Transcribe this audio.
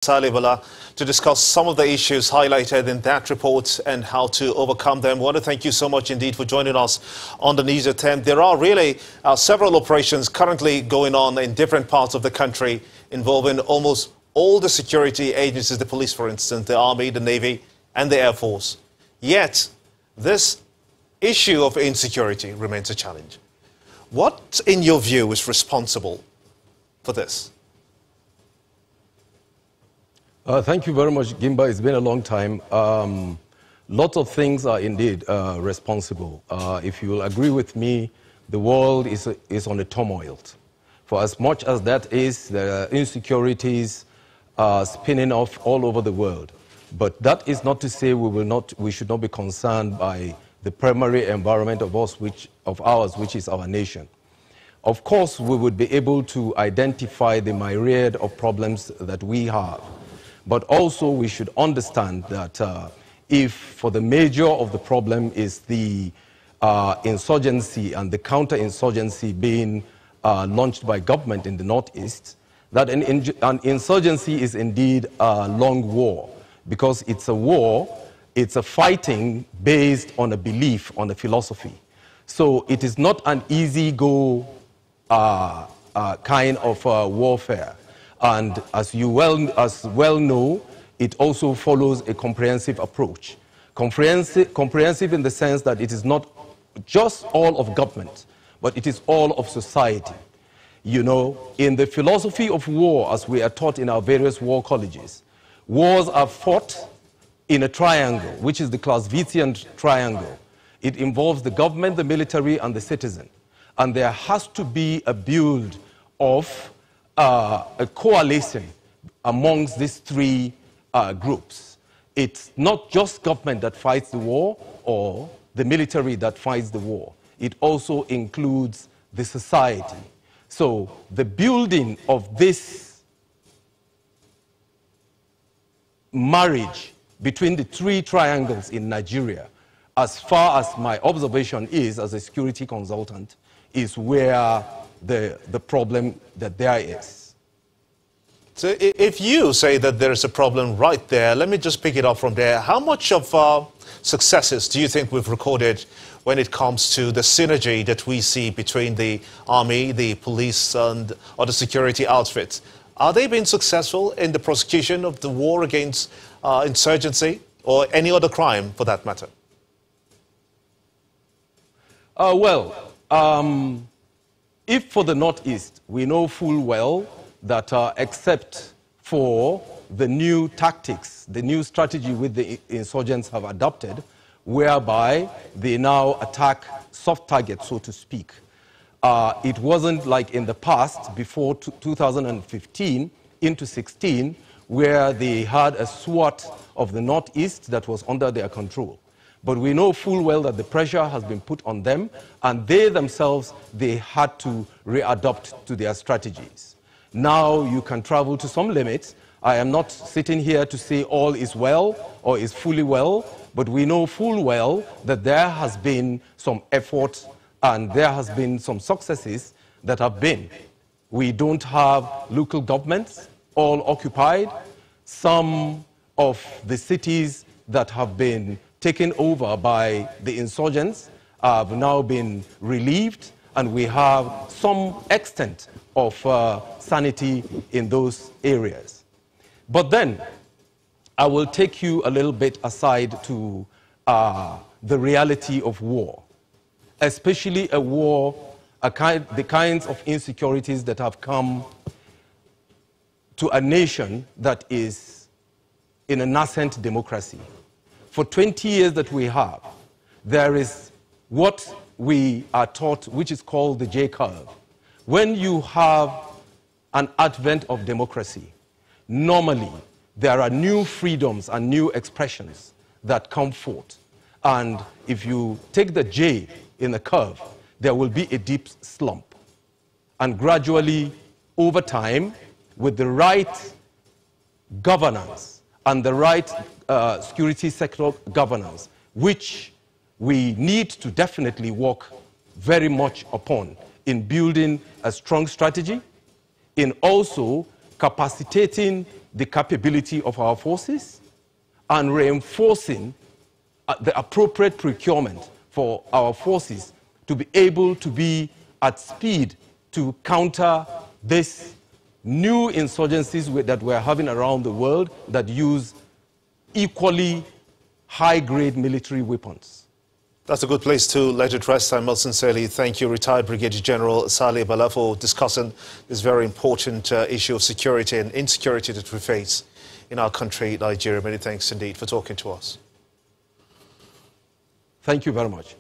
Bala to discuss some of the issues highlighted in that report and how to overcome them. I want to thank you so much indeed for joining us on the News at 10. There are really several operations currently going on in different parts of the country involving almost all the security agencies, the police, for instance, the Army, the Navy and the Air Force. Yet, this issue of insecurity remains a challenge. What, in your view, is responsible for this? Thank you very much, Gimba. It's been a long time. Lots of things are indeed responsible. If you will agree with me, the world is on a turmoil. For as much as that is, there are insecurities spinning off all over the world. But that is not to say we should not be concerned by the primary environment of ours, which is our nation. Of course, we would be able to identify the myriad of problems that we have. But also we should understand that if for the major of the problem is the insurgency and the counter-insurgency being launched by government in the Northeast, that an insurgency is indeed a long war, because it's a war, it's a fighting based on a belief, on a philosophy. So it is not an easy-go kind of warfare. And as you well know, it also follows a comprehensive approach. Comprehensive in the sense that it is not just all of government, but it is all of society. You know, in the philosophy of war, as we are taught in our various war colleges, wars are fought in a triangle, which is the Clausewitzian triangle. It involves the government, the military, and the citizen. And there has to be a build of a coalition amongst these three groups. It's not just government that fights the war or the military that fights the war. It also includes the society. So the building of this marriage between the three triangles in Nigeria, as far as my observation is as a security consultant, is where the problem that there is. So if you say that there's a problem right there, let me just pick it up from there. How much of successes do you think we've recorded when it comes to the synergy that we see between the army, the police, and other security outfits? Are they being successful in the prosecution of the war against insurgency or any other crime for that matter? If for the Northeast, we know full well that except for the new tactics, the new strategy which the insurgents have adopted, whereby they now attack soft targets, so to speak. It wasn't like in the past, before 2015 into 16, where they had a SWAT of the Northeast that was under their control. But we know full well that the pressure has been put on them, and they themselves, they had to readopt to their strategies. Now you can travel to some limits. I am not sitting here to say all is well or is fully well, but we know full well that there has been some effort and there has been some successes that have been. We don't have local governments all occupied. Some of the cities that have been taken over by the insurgents have now been relieved, and we have some extent of sanity in those areas. But then, I will take you a little bit aside to the reality of war, especially a war, the kinds of insecurities that have come to a nation that is in a nascent democracy. For 20 years that we have, there is what we are taught, which is called the J-curve. When you have an advent of democracy, normally there are new freedoms and new expressions that come forth. And if you take the J in the curve, there will be a deep slump. And gradually, over time, with the right governance and the right security sector governance, which we need to definitely work very much upon in building a strong strategy, in also capacitating the capability of our forces and reinforcing the appropriate procurement for our forces to be able to be at speed to counter this new insurgencies that we're having around the world that use equally high-grade military weapons. That's a good place to let it rest. I most sincerely thank you, retired Brigadier General Saleh Bala, for discussing this very important issue of security and insecurity that we face in our country, Nigeria. Many thanks indeed for talking to us. Thank you very much.